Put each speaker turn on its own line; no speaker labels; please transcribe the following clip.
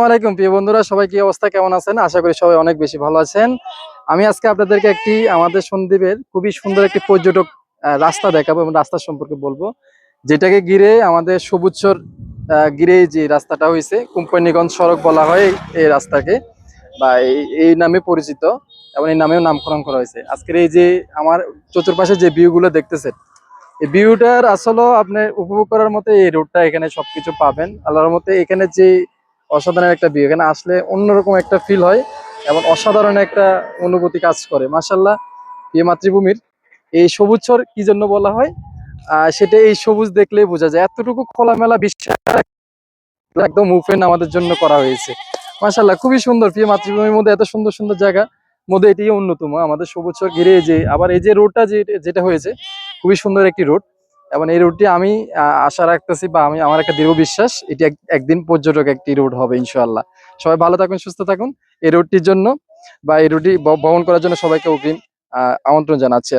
আসসালামু আলাইকুম প্রিয় বন্ধুরা, সবাই কি অবস্থা, কেমন আছেন? আশা করি সবাই অনেক বেশি ভালো আছেন। আমি আজকে আপনাদেরকে আমাদের সন্দ্বীপের খুবই সুন্দর একটি পর্যটক রাস্তা দেখাবো এবং রাস্তা সম্পর্কে বলবো, যেটাকে ঘিরে আমাদের সবুজচর ঘিরে যে রাস্তাটা হয়েছে, কোম্পানিগঞ্জ সড়ক বলা হয় এই রাস্তাকে, বা এই নামে পরিচিত এবং এই নামেও নামকরণ করা হয়েছে। আজকের এই যে আমার চতুর্পাশে যে ভিউগুলো দেখতেছেন, এই ভিউটার আসলে আপনি উপভোগ করার মতো এই রোডটা, এখানে সবকিছু পাবেন আল্লাহর মতে। এখানে যে অসাধারণ একটা ভিউ, এখানে আসলে অন্যরকম একটা ফিল হয় এবং অসাধারণ একটা অনুভূতি কাজ করে। মাশাআল্লাহ, এই মাতৃভূমির এই সবুজচর কি জন্য বলা হয়, সেটা এই সবুজ দেখলেই বোঝা যায়। এতটুকু খোলামেলা বিশ্ব একদম ওপেন আমাদের জন্য করা হয়েছে। মাশাআল্লাহ, খুবই সুন্দর। প্রিয় মাতৃভূমির মধ্যে এত সুন্দর সুন্দর জায়গা মধ্যে এটি অন্যতম। আমাদের সবুজচর ঘিরে যে আবার এই যে রোডটা যেটা হয়েছে, খুবই সুন্দর একটি রোড। এবং এই রোডটি আমি আশা রাখতেছি, বা আমার একটা দৃঢ় বিশ্বাস, এটি একদিন পর্যটক একটি রোড হবে ইনশাআল্লাহ। সবাই ভালো থাকুন, সুস্থ থাকুন। এই রোডটির জন্য বা এই রোডটি ভ্রমণ করার জন্য সবাইকে অগ্রিম আমন্ত্রণ জানাচ্ছি।